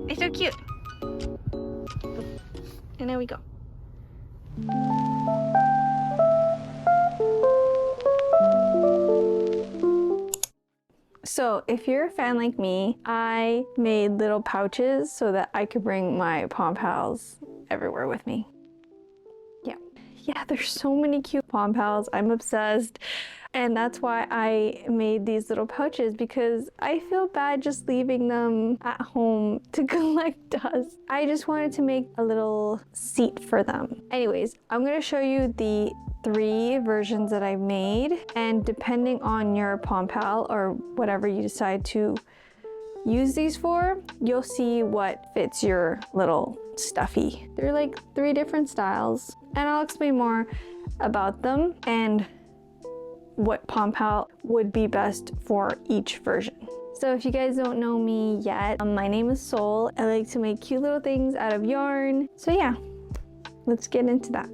It's so cute. And there we go. So if you're a fan like me, I made little pouches so that I could bring my Palm Pals everywhere with me. Yeah, there's so many cute Palm Pals. I'm obsessed. And that's why I made these little pouches, because I feel bad just leaving them at home to collect dust. I just wanted to make a little seat for them. Anyways, I'm gonna show you the 3 versions that I made, and depending on your Palm Pal or whatever you decide to use these for, you'll see what fits your little stuffy. They're like 3 different styles, and I'll explain more about them and what Palm Pal would be best for each version. So if you guys don't know me yet, my name is Sol. I like to make cute little things out of yarn. So yeah, let's get into that.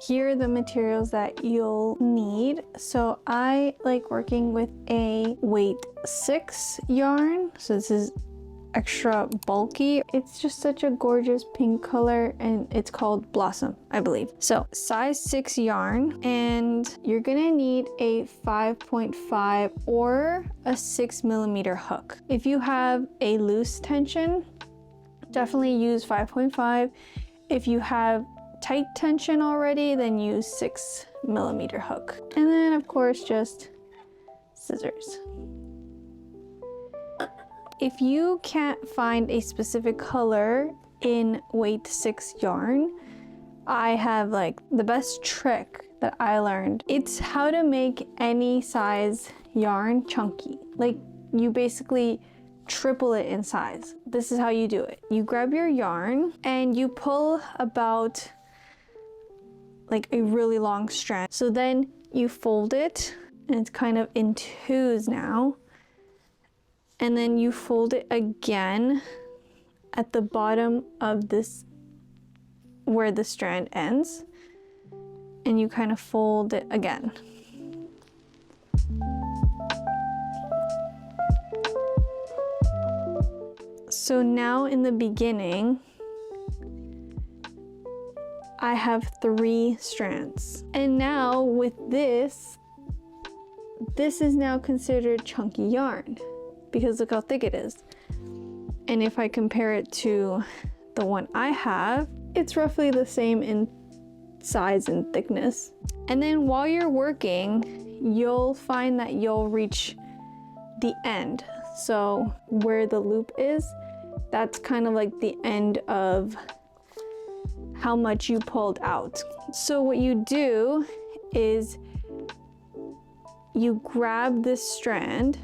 Here are the materials that you'll need. So I like working with a weight 6 yarn. So this is extra bulky. It's just such a gorgeous pink color, and it's called Blossom, I believe. So size 6 yarn, and you're gonna need a 5.5 or a 6mm hook. If you have a loose tension, definitely use 5.5. If you have tight tension already, then use 6mm hook. And then of course just scissors. If you can't find a specific color in weight 6 yarn, I have like the best trick that I learned. It's how to make any size yarn chunky. Like, you basically triple it in size. This is how you do it. You grab your yarn and you pull about like a really long strand. So then you fold it, and it's kind of in 2s now. And then you fold it again at the bottom of this, where the strand ends, and you kind of fold it again. So now in the beginning, I have 3 strands. And now with this is now considered chunky yarn, because look how thick it is. And if I compare it to the one I have, it's roughly the same in size and thickness. And then while you're working, you'll find that you'll reach the end. So where the loop is, that's kind of like the end of how much you pulled out. So what you do is you grab this strand,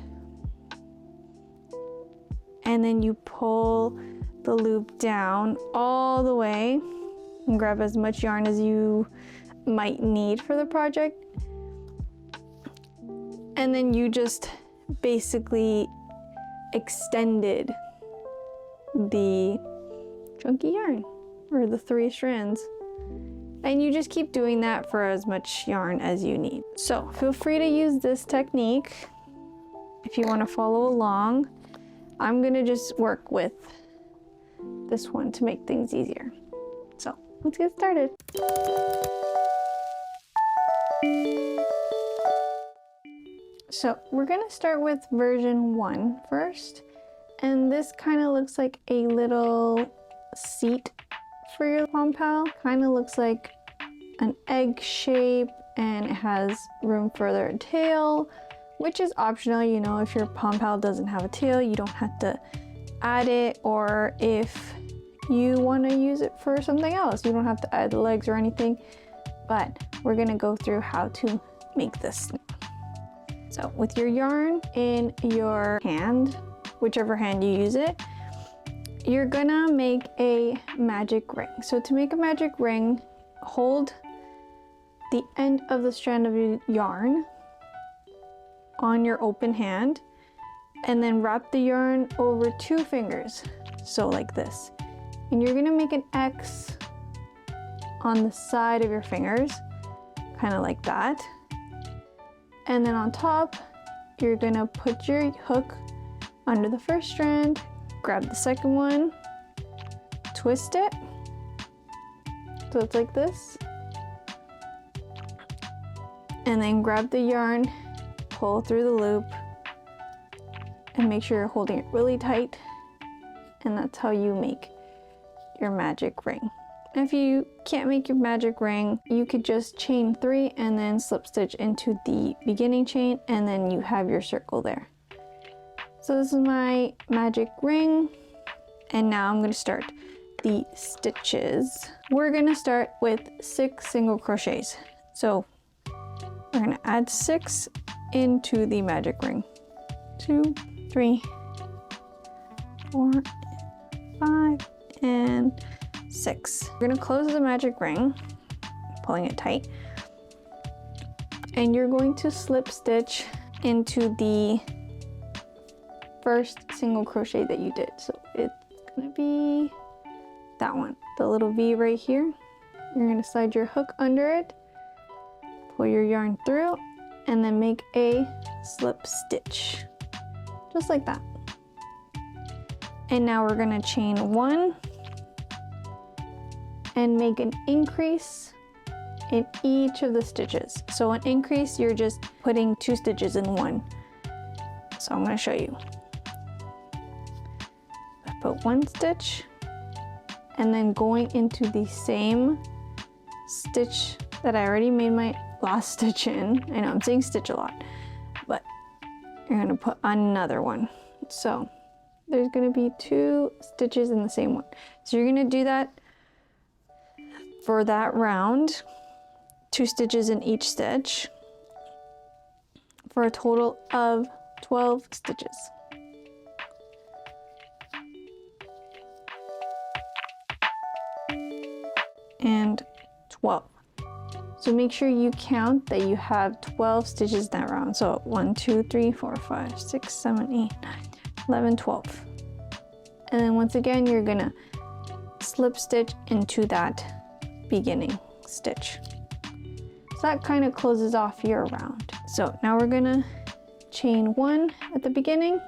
and then you pull the loop down all the way and grab as much yarn as you might need for the project. And then you just basically extended the chunky yarn, or the 3 strands. And you just keep doing that for as much yarn as you need. So feel free to use this technique if you want to follow along. I'm gonna just work with this one to make things easier. So let's get started. So we're gonna start with version 1 first. And this kind of looks like a little seat for your Palm Pal. Kind of looks like an egg shape, and it has room for their tail, which is optional. You know, if your Palm Pal doesn't have a tail, you don't have to add it, or if you want to use it for something else, you don't have to add the legs or anything. But we're gonna go through how to make this. So with your yarn in your hand, whichever hand you use it, you're gonna make a magic ring. So to make a magic ring, hold the end of the strand of your yarn on your open hand, and then wrap the yarn over 2 fingers, so like this. And you're gonna make an X on the side of your fingers, kind of like that. And then on top, you're gonna put your hook under the first strand, grab the second one, twist it, so it's like this, and then grab the yarn, pull through the loop, and make sure you're holding it really tight, and that's how you make your magic ring. If you can't make your magic ring, you could just chain 3 and then slip stitch into the beginning chain, and then you have your circle there. So this is my magic ring, and now I'm going to start the stitches. We're going to start with 6 single crochets. So we're going to add 6 into the magic ring. 2, 3, 4, 5, and 6. We're going to close the magic ring, pulling it tight, and you're going to slip stitch into the first single crochet that you did. So it's going to be that one, the little V right here. You're going to slide your hook under it, pull your yarn through, and then make a slip stitch, just like that. And now we're going to chain 1 and make an increase in each of the stitches. So an increase, you're just putting 2 stitches in one. So I'm going to show you. I put 1 stitch, and then going into the same stitch that I already made my last stitch in. I know I'm saying stitch a lot, but you're going to put another one. So there's going to be 2 stitches in the same one. So you're going to do that for that round, 2 stitches in each stitch, for a total of 12 stitches. And 12. So make sure you count that you have 12 stitches in that round. So 1, 2, 3, 4, 5, 6, 7, 8, 9, 11, 12. And then once again, you're gonna slip stitch into that beginning stitch. So that kind of closes off your round. So now we're gonna chain 1 at the beginning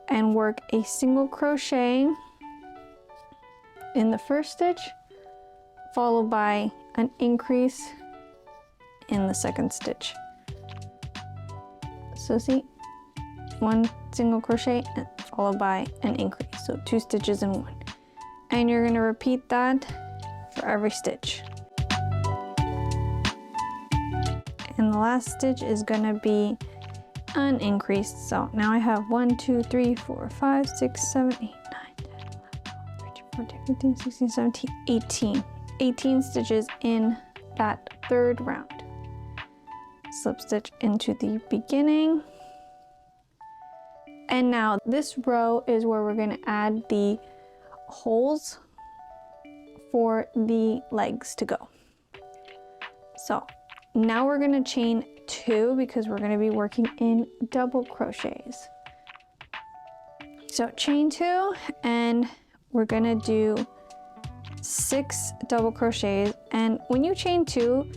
and work a single crochet in the first stitch, followed by an increase in the second stitch. So see, 1 single crochet followed by an increase, so 2 stitches in one. And you're going to repeat that for every stitch. And the last stitch is going to be unincreased. So now I have 1, 2, 3, 4, 5, 6, 7, 8, 9, 10, 11, 12, 13, 14, 15, 16, 17, 18. 18 stitches in that third round. Slip stitch into the beginning. And now this row is where we're going to add the holes for the legs to go. So now we're going to chain 2 because we're going to be working in double crochets. So chain 2, and we're going to do 6 double crochets. And when you chain 2,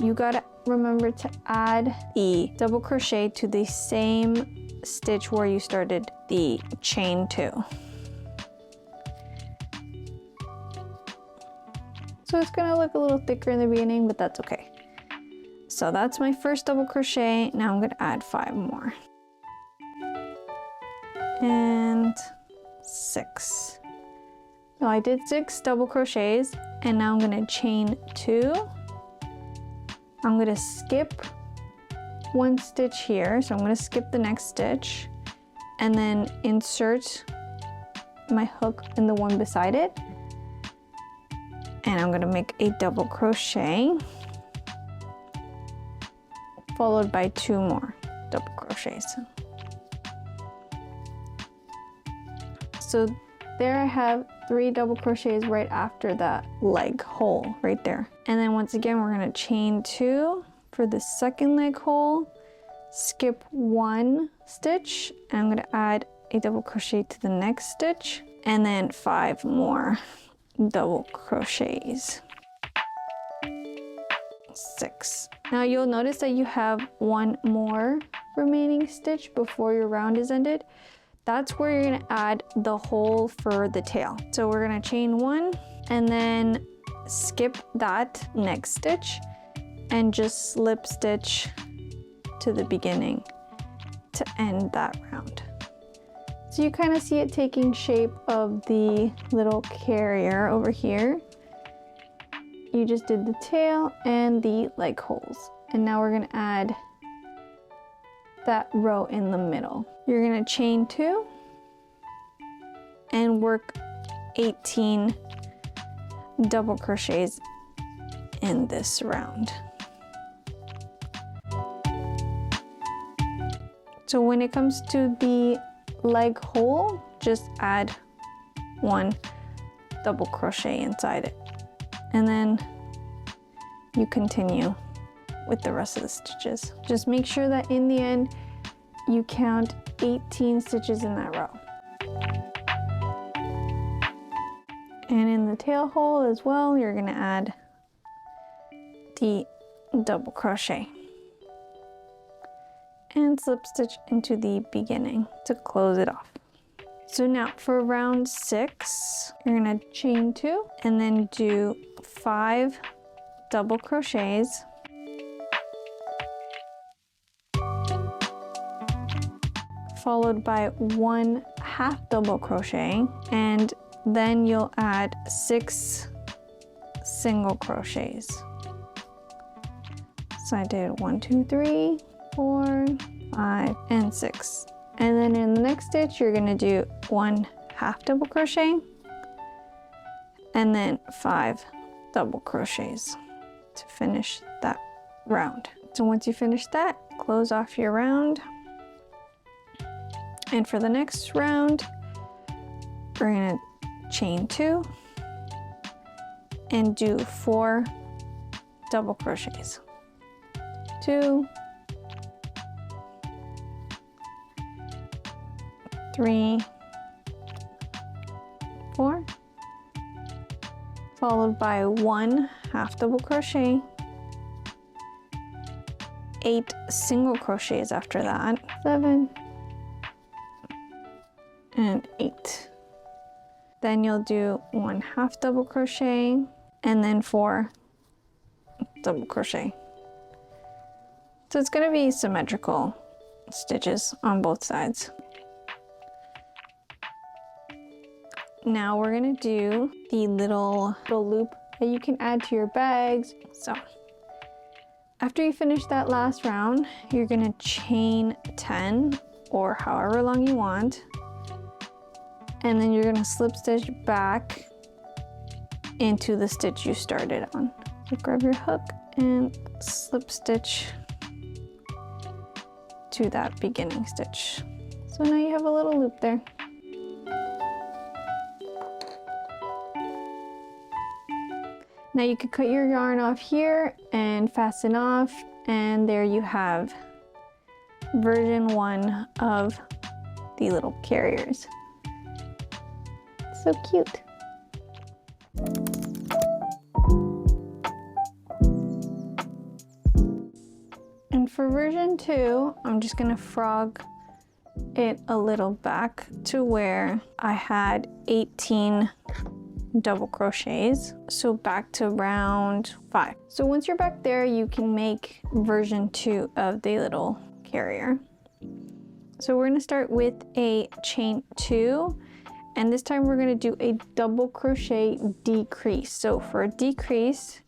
you gotta remember to add the double crochet to the same stitch where you started the chain 2. So it's gonna look a little thicker in the beginning, but that's okay. So that's my first double crochet. Now I'm gonna add 5 more. And 6. So I did 6 double crochets, and now I'm gonna chain 2. I'm gonna skip 1 stitch here, so I'm gonna skip the next stitch, and then insert my hook in the one beside it. And I'm gonna make a double crochet, followed by 2 more double crochets. So there I have 3 double crochets right after that leg hole right there. And then once again, we're gonna chain 2 for the second leg hole, skip 1 stitch, and I'm gonna add a double crochet to the next stitch, and then 5 more double crochets. 6. Now you'll notice that you have one more remaining stitch before your round is ended. That's where you're gonna add the hole for the tail. So we're gonna chain 1 and then skip that next stitch and just slip stitch to the beginning to end that round. So you kind of see it taking shape of the little carrier over here. You just did the tail and the leg holes. And now we're gonna add that row in the middle. You're gonna chain 2 and work 18 double crochets in this round. So when it comes to the leg hole, just add 1 double crochet inside it. And then you continue with the rest of the stitches. Just make sure that in the end, you count 18 stitches in that row. And in the tail hole as well, you're gonna add the double crochet and slip stitch into the beginning to close it off. So now for round 6, you're gonna chain 2 and then do 5 double crochets. Followed by 1 half double crochet, and then you'll add 6 single crochets. So I did 1, 2, 3, 4, 5, and 6. And then in the next stitch, you're gonna do 1 half double crochet and then 5 double crochets to finish that round. So once you finish that, close off your round. And for the next round, we're gonna chain 2 and do 4 double crochets. 2, 3, 4, followed by 1 half double crochet, 8 single crochets after that, 7, and 8. Then you'll do 1 half double crochet and then 4 double crochet. So it's gonna be symmetrical stitches on both sides. Now we're gonna do the little loop that you can add to your bags. So after you finish that last round, you're gonna chain 10 or however long you want. And then you're gonna slip stitch back into the stitch you started on. So grab your hook and slip stitch to that beginning stitch. So now you have a little loop there. Now you could cut your yarn off here and fasten off, and there you have version 1 of the little carriers. So cute. And for version 2, I'm just gonna frog it a little back to where I had 18 double crochets, so back to round 5. So once you're back there, you can make version 2 of the little carrier. So we're gonna start with a chain 2, and this time we're gonna do a double crochet decrease. So for a decrease,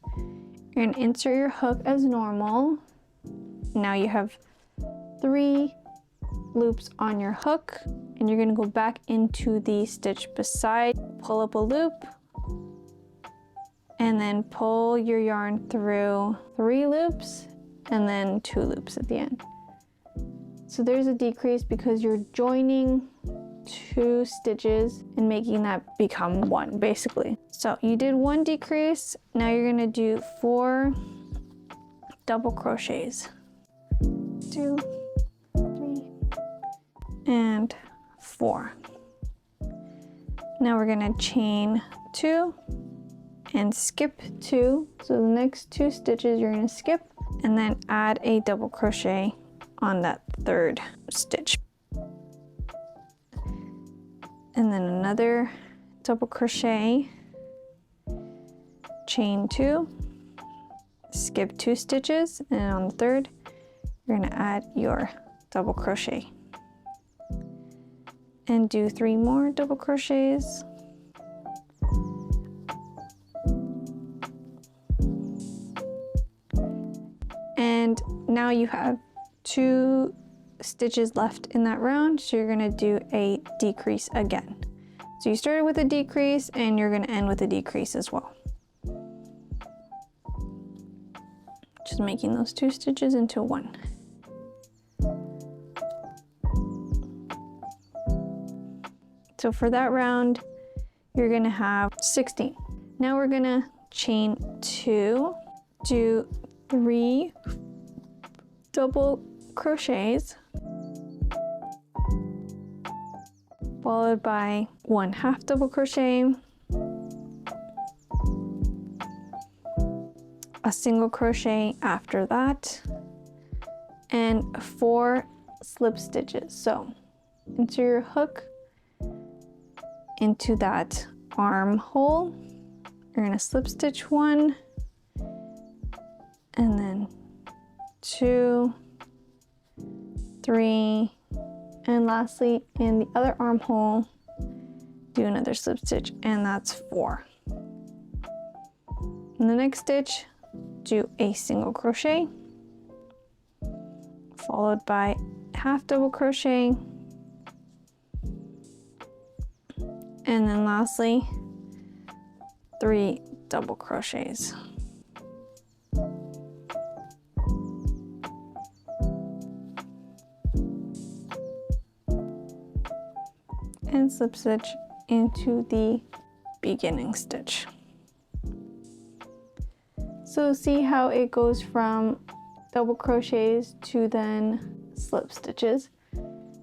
you're gonna insert your hook as normal. Now you have 3 loops on your hook, and you're gonna go back into the stitch beside, pull up a loop, and then pull your yarn through 3 loops and then 2 loops at the end. So there's a decrease because you're joining 2 stitches and making that become 1 basically. So you did 1 decrease, now you're gonna do 4 double crochets. 2, 3, and 4. Now we're gonna chain 2 and skip 2. So the next 2 stitches you're gonna skip and then add a double crochet on that 3rd stitch. And then another double crochet, chain 2, skip 2 stitches, and on the 3rd, you're gonna add your double crochet. And do 3 more double crochets. And now you have 2 stitches left in that round, so you're gonna do a decrease again. So you started with a decrease and you're gonna end with a decrease as well. Just making those 2 stitches into 1. So for that round, you're gonna have 16. Now we're gonna chain 2, do 3 double crochets, followed by 1 half double crochet, a single crochet after that, and 4 slip stitches. So into your hook, into that armhole, you're gonna slip stitch 1, and then 2, 3, and lastly in the other armhole, do another slip stitch, and that's 4. In the next stitch, do a single crochet, followed by half double crochet, and then lastly 3 double crochets. And slip stitch into the beginning stitch. So see how it goes from double crochets to then slip stitches.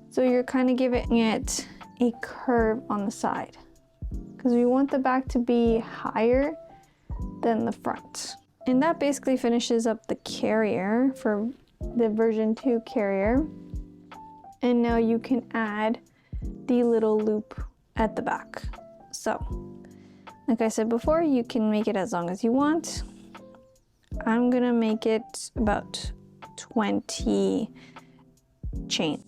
So you're kind of giving it a curve on the side because we want the back to be higher than the front. And that basically finishes up the carrier for the version 2 carrier. And now you can add the little loop at the back. So, like I said before, you can make it as long as you want. I'm gonna make it about 20 chain.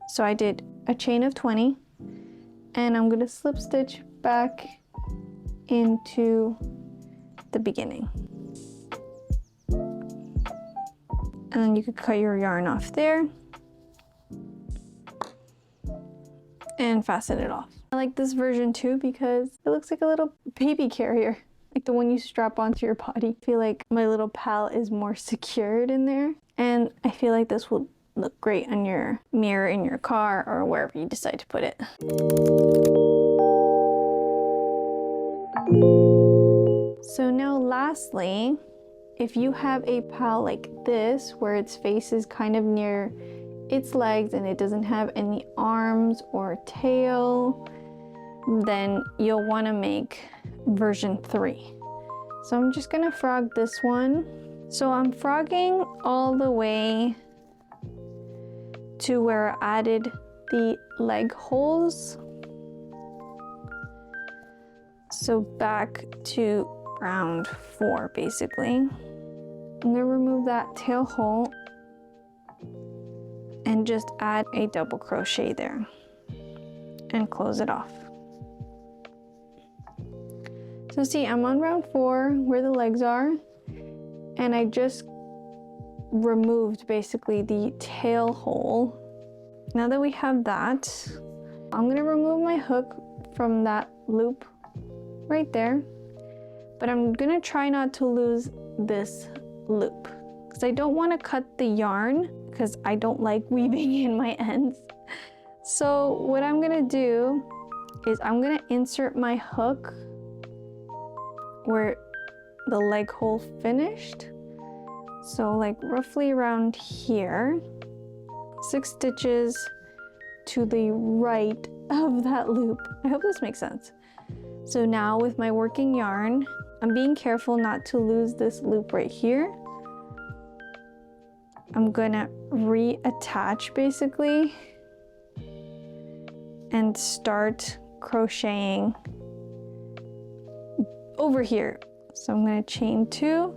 So I did a chain of 20, and I'm gonna slip stitch back into the beginning. And then you could cut your yarn off there and fasten it off. I like this version too because it looks like a little baby carrier, like the one you strap onto your body. I feel like my little pal is more secured in there, and I feel like this will look great on your mirror in your car or wherever you decide to put it. So now lastly, if you have a pal like this where its face is kind of near its legs and it doesn't have any arms or tail, then you'll want to make version 3. So I'm just gonna frog this one. So I'm frogging all the way to where I added the leg holes. So back to round 4 basically. I'm gonna remove that tail hole and just add a double crochet there and close it off. So see, I'm on round 4 where the legs are, and I just removed basically the tail hole. Now that we have that, I'm gonna remove my hook from that loop right there, but I'm gonna try not to lose this loop because I don't want to cut the yarn because I don't like weaving in my ends. So what I'm gonna do is I'm gonna insert my hook where the leg hole finished. So like roughly around here, 6 stitches to the right of that loop. I hope this makes sense. So now with my working yarn, I'm being careful not to lose this loop right here. I'm gonna reattach basically and start crocheting over here. So I'm gonna chain 2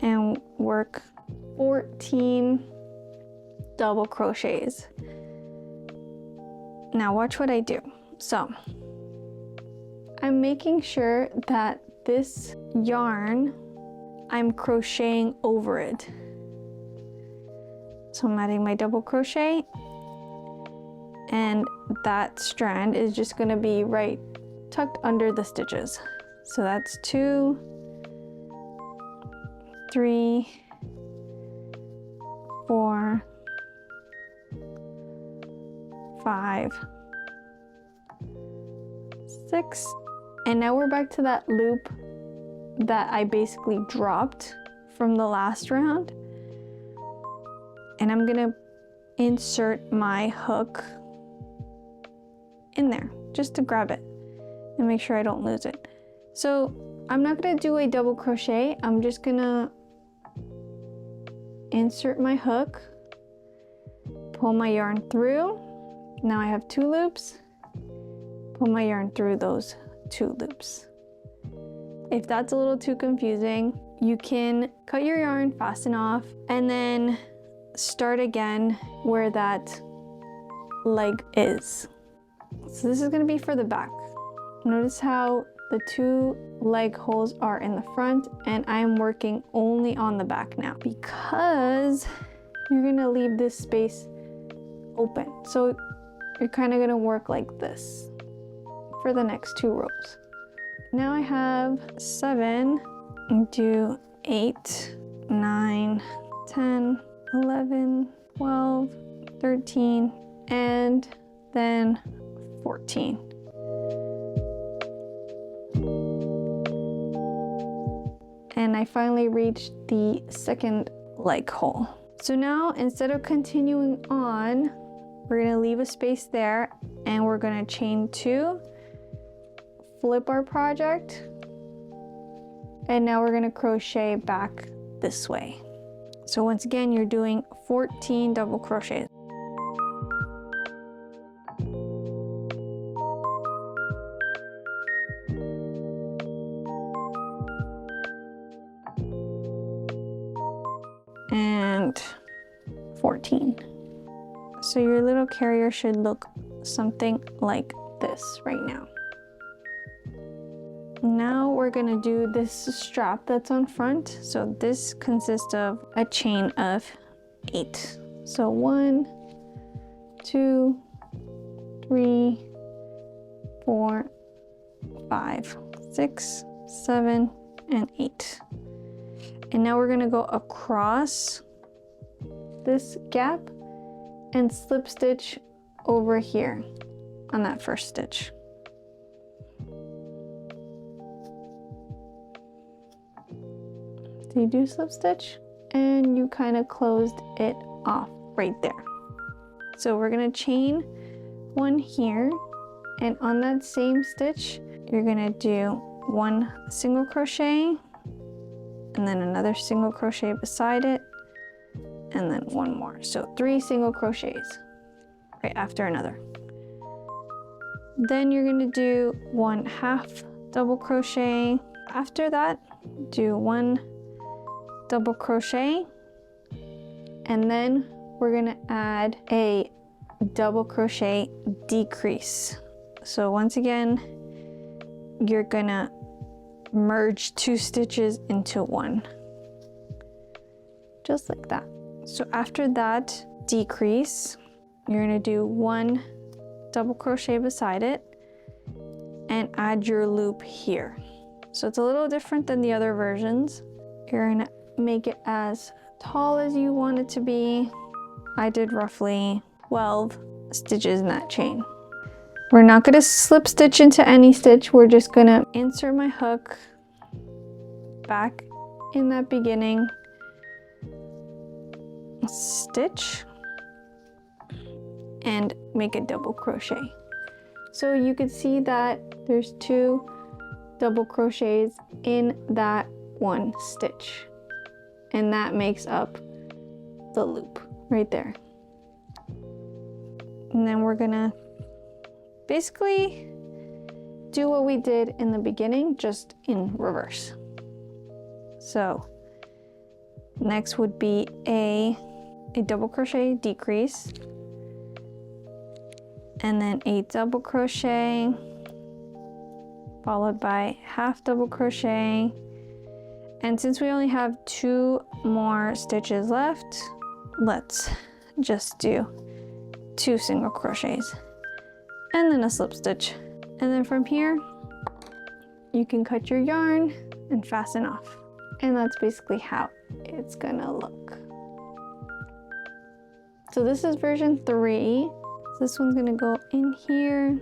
and work 14 double crochets. Now watch what I do. So I'm making sure that this yarn, I'm crocheting over it. So I'm adding my double crochet, and that strand is just gonna be right tucked under the stitches. So that's 2, 3, 4, 5, 6, and now we're back to that loop that I basically dropped from the last round. And I'm gonna insert my hook in there just to grab it and make sure I don't lose it. So I'm not gonna do a double crochet. I'm just gonna insert my hook, pull my yarn through. Now I have 2 loops. Pull my yarn through those 2 loops. If that's a little too confusing, you can cut your yarn, fasten off, and then start again where that leg is. So this is going to be for the back. Notice how the 2 leg holes are in the front, and I'm working only on the back now because you're going to leave this space open. So you're kind of going to work like this for the next 2 rows. Now I have 7, do 8, 9, 10, 11, 12, 13, and then 14. And I finally reached the second leg hole. So now instead of continuing on, we're gonna leave a space there and we're gonna chain 2, flip our project, and now we're gonna crochet back this way. So once again, you're doing 14 double crochets. And 14. So your little carrier should look something like this right now. Now we're gonna do this strap that's on front. So this consists of a chain of 8. So 1, 2, 3, 4, 5, 6, 7, and 8. And now we're gonna go across this gap and slip stitch over here on that first stitch. So you do slip stitch and you kind of closed it off right there. So we're gonna chain 1 here, and on that same stitch you're gonna do 1 single crochet and then another single crochet beside it, and then 1 more. So 3 single crochets right after another. Then you're gonna do 1/2 double crochet. After that, do 1 double crochet, and then we're gonna add a double crochet decrease. So once again, you're gonna merge 2 stitches into 1, just like that. So after that decrease, you're gonna do 1 double crochet beside it and add your loop here. So it's a little different than the other versions. You're gonna make it as tall as you want it to be. I did roughly 12 stitches in that chain. We're not gonna slip stitch into any stitch. We're just gonna insert my hook back in that beginning stitch, and make a double crochet. So you could see that there's 2 double crochets in that one stitch, and that makes up the loop right there. And then we're gonna basically do what we did in the beginning, just in reverse. So next would be a double crochet decrease, and then a double crochet, followed by half double crochet. And since we only have 2 more stitches left, let's just do 2 single crochets and then a slip stitch. And then from here, you can cut your yarn and fasten off. And that's basically how it's gonna look. So this is version 3. This one's gonna go in here,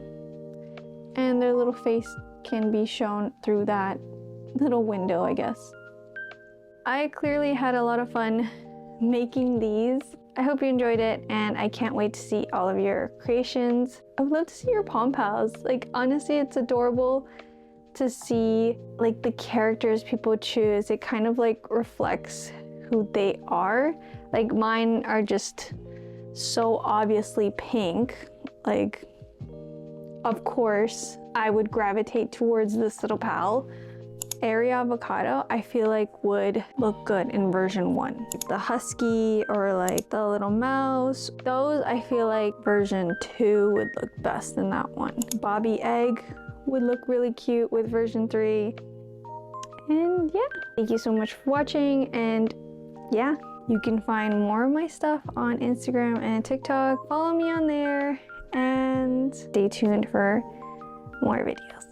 and their little face can be shown through that little window, I guess. I clearly had a lot of fun making these. I hope you enjoyed it, and I can't wait to see all of your creations. I would love to see your Palm Pals. Like, honestly, it's adorable to see like the characters people choose. It kind of like reflects who they are. Like, mine are just so obviously pink. Like, of course I would gravitate towards this little pal. Airy Avocado, I feel like would look good in version 1. The husky or like the little mouse, those I feel like version 2 would look best in that one. Bobby Egg would look really cute with version 3. And yeah, thank you so much for watching, and yeah, you can find more of my stuff on Instagram and TikTok. Follow me on there and stay tuned for more videos.